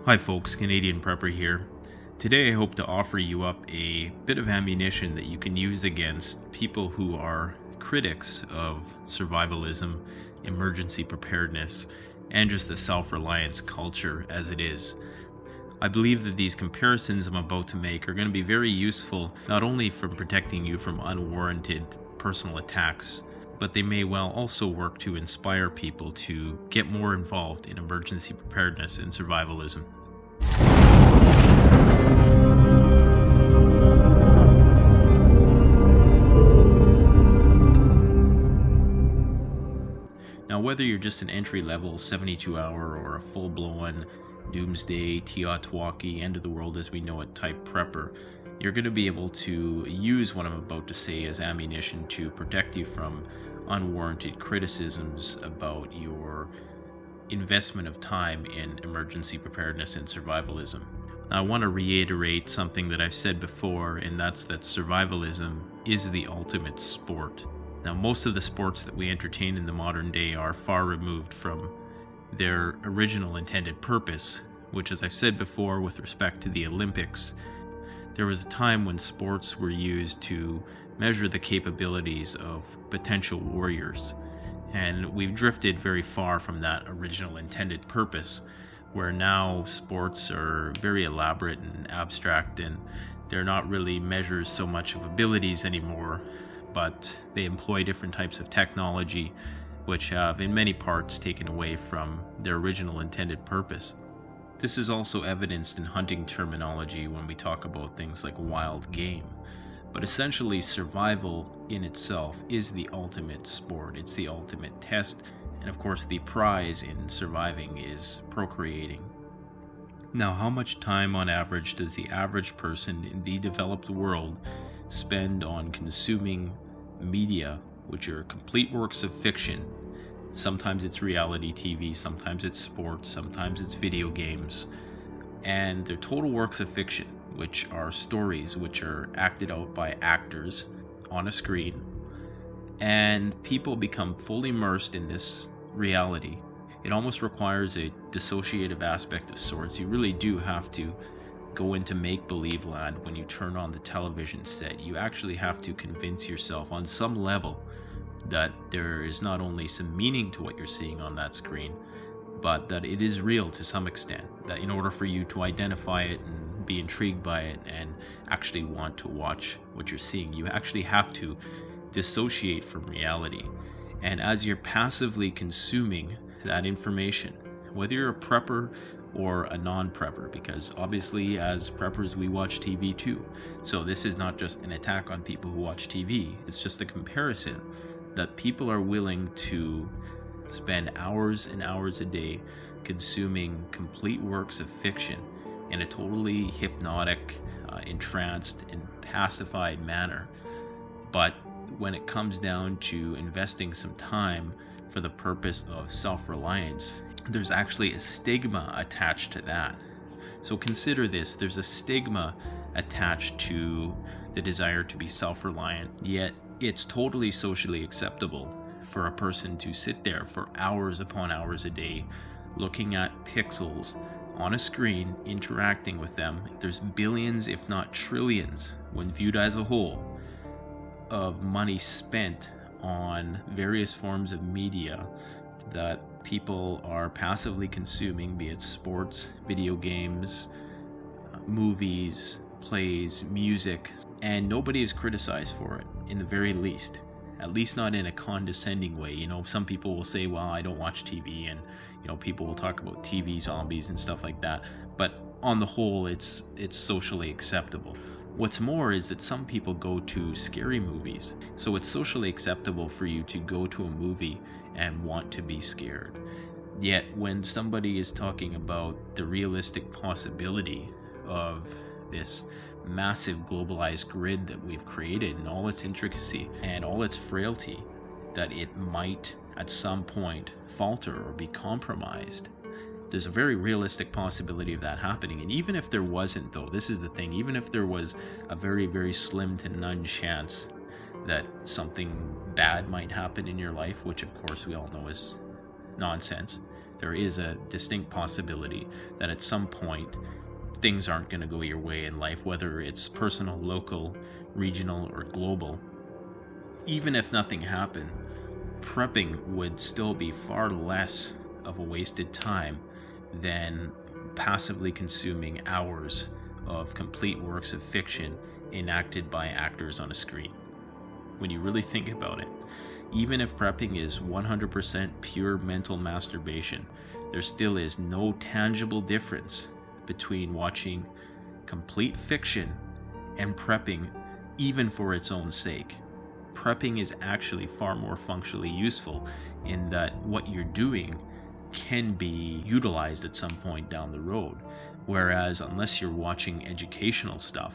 Hi folks, Canadian Prepper here. Today I hope to offer you up a bit of ammunition that you can use against people who are critics of survivalism, emergency preparedness, and just the self-reliance culture as it is. I believe that these comparisons I'm about to make are going to be very useful, not only from protecting you from unwarranted personal attacks, but they may well also work to inspire people to get more involved in emergency preparedness and survivalism. Now, whether you're just an entry-level 72-hour or a full-blown doomsday, Teotwalkie, end-of-the-world as we know it type prepper, you're going to be able to use what I'm about to say as ammunition to protect you from unwarranted criticisms about your investment of time in emergency preparedness and survivalism. Now, I want to reiterate something that I've said before, and that's that survivalism is the ultimate sport. Now, most of the sports that we entertain in the modern day are far removed from their original intended purpose, which, as I've said before with respect to the Olympics, there was a time when sports were used to measure the capabilities of potential warriors. And we've drifted very far from that original intended purpose, where now sports are very elaborate and abstract, and they're not really measures so much of abilities anymore, but they employ different types of technology which have in many parts taken away from their original intended purpose. This is also evidenced in hunting terminology when we talk about things like wild game. But essentially, survival in itself is the ultimate sport. It's the ultimate test. And of course, the prize in surviving is procreating. Now, how much time on average does the average person in the developed world spend on consuming media, which are complete works of fiction? Sometimes it's reality TV, sometimes it's sports, sometimes it's video games. And they're total works of fiction, which are stories which are acted out by actors on a screen, and people become fully immersed in this reality. It almost requires a dissociative aspect of sorts. You really do have to go into make-believe land when you turn on the television set. You actually have to convince yourself on some level that there is not only some meaning to what you're seeing on that screen, but that it is real to some extent, that in order for you to identify it and be intrigued by it and actually want to watch what you're seeing, you actually have to dissociate from reality. And as you're passively consuming that information, whether you're a prepper or a non-prepper, because obviously as preppers we watch TV too, so this is not just an attack on people who watch TV, it's just a comparison that people are willing to spend hours and hours a day consuming complete works of fiction in a totally hypnotic, entranced, and pacified manner. But when it comes down to investing some time for the purpose of self-reliance, there's actually a stigma attached to that. So consider this, there's a stigma attached to the desire to be self-reliant, yet it's totally socially acceptable for a person to sit there for hours upon hours a day looking at pixels on a screen, interacting with them. There's billions, if not trillions, when viewed as a whole, of money spent on various forms of media that people are passively consuming, be it sports, video games, movies, plays, music, and nobody is criticized for it, in the very least. At least not in a condescending way. You know, some people will say, well, I don't watch TV, and you know, people will talk about TV zombies and stuff like that, but on the whole, it's socially acceptable. What's more is that some people go to scary movies, so it's socially acceptable for you to go to a movie and want to be scared. Yet when somebody is talking about the realistic possibility of this massive globalized grid that we've created and all its intricacy and all its frailty, that it might at some point falter or be compromised, there's a very realistic possibility of that happening. And even if there wasn't, though, this is the thing, even if there was a very, very slim to none chance that something bad might happen in your life, which of course we all know is nonsense, there is a distinct possibility that at some point things aren't going to go your way in life, whether it's personal, local, regional, or global. Even if nothing happened, prepping would still be far less of a wasted time than passively consuming hours of complete works of fiction enacted by actors on a screen. When you really think about it, even if prepping is 100% pure mental masturbation, there still is no tangible difference between watching complete fiction and prepping, even for its own sake. Prepping is actually far more functionally useful in that what you're doing can be utilized at some point down the road. Whereas unless you're watching educational stuff,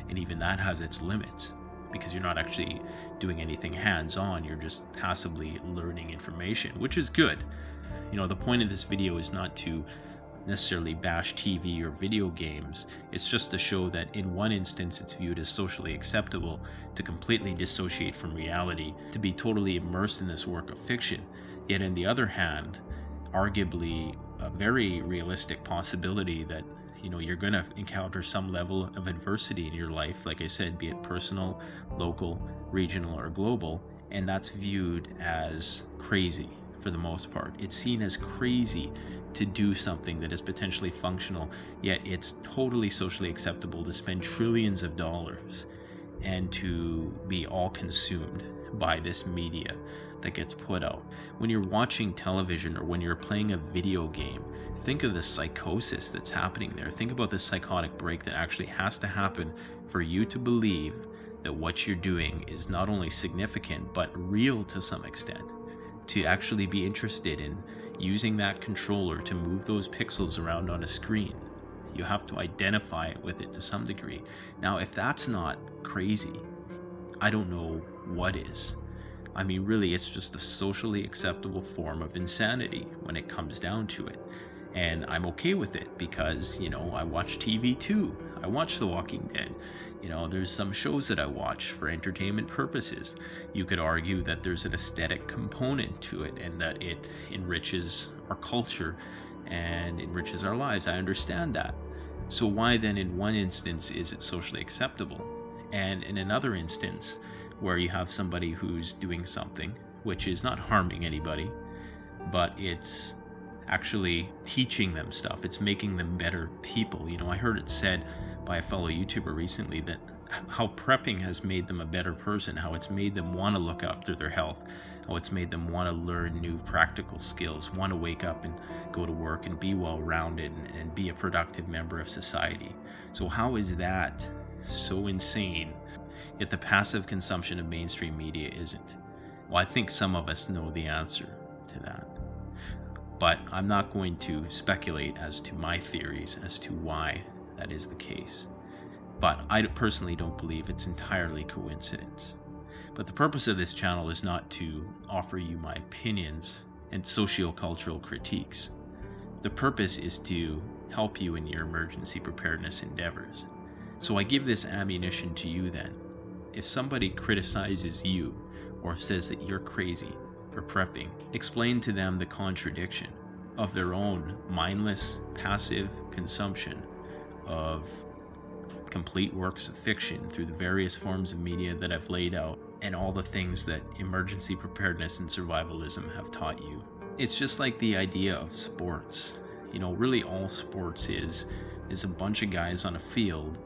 and even that has its limits, because you're not actually doing anything hands-on, you're just passively learning information, which is good. You know, the point of this video is not to necessarily bash TV or video games. It's just to show that in one instance it's viewed as socially acceptable to completely dissociate from reality, to be totally immersed in this work of fiction. Yet on the other hand, arguably a very realistic possibility that, you know, you're going to encounter some level of adversity in your life, like I said, be it personal, local, regional, or global, and that's viewed as crazy for the most part. It's seen as crazy to do something that is potentially functional, yet it's totally socially acceptable to spend trillions of dollars and to be all consumed by this media that gets put out. When you're watching television or when you're playing a video game, think of the psychosis that's happening there. Think about the psychotic break that actually has to happen for you to believe that what you're doing is not only significant but real to some extent. To actually be interested in using that controller to move those pixels around on a screen, you have to identify with it to some degree. Now, if that's not crazy, I don't know what is. I mean, really, it's just a socially acceptable form of insanity when it comes down to it. And I'm okay with it because, you know, I watch TV too. I watch The Walking Dead. You know, there's some shows that I watch for entertainment purposes. You could argue that there's an aesthetic component to it and that it enriches our culture and enriches our lives. I understand that. So why then in one instance is it socially acceptable? And in another instance, where you have somebody who's doing something which is not harming anybody, but it's actually teaching them stuff, it's making them better people. You know, I heard it said by a fellow YouTuber recently that how prepping has made them a better person, how it's made them want to look after their health, how it's made them want to learn new practical skills, want to wake up and go to work and be well-rounded and be a productive member of society. So how is that so insane, yet the passive consumption of mainstream media isn't? Well, I think some of us know the answer to that. But I'm not going to speculate as to my theories as to why that is the case. But I personally don't believe it's entirely coincidence. But the purpose of this channel is not to offer you my opinions and socio-cultural critiques. The purpose is to help you in your emergency preparedness endeavors. So I give this ammunition to you then. If somebody criticizes you or says that you're crazy for prepping, explain to them the contradiction of their own mindless, passive consumption of complete works of fiction through the various forms of media that I've laid out and all the things that emergency preparedness and survivalism have taught you. It's just like the idea of sports. You know, really all sports is a bunch of guys on a field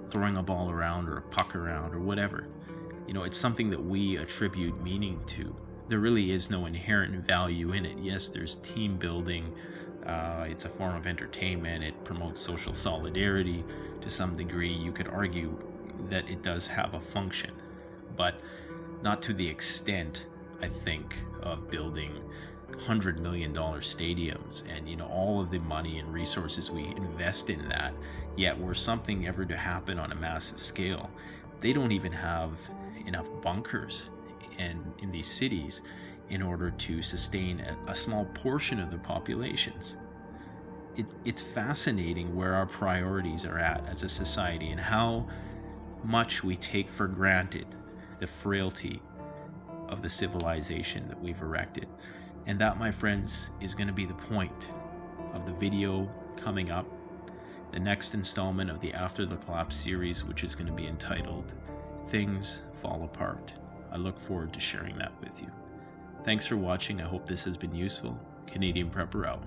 throwing a ball around or a puck around or whatever. You know, it's something that we attribute meaning to. There really is no inherent value in it. Yes, there's team building. It's a form of entertainment. It promotes social solidarity to some degree. You could argue that it does have a function, but not to the extent, I think, of building $100 million stadiums and, you know, all of the money and resources we invest in that. Yet were something ever to happen on a massive scale, they don't even have enough bunkers in these cities in order to sustain a small portion of their populations. It's fascinating where our priorities are at as a society and how much we take for granted the frailty of the civilization that we've erected. And that, my friends, is going to be the point of the video coming up, the next installment of the After the Collapse series, which is going to be entitled Things Fall Apart. I look forward to sharing that with you. Thanks for watching. I hope this has been useful. Canadian Prepper out.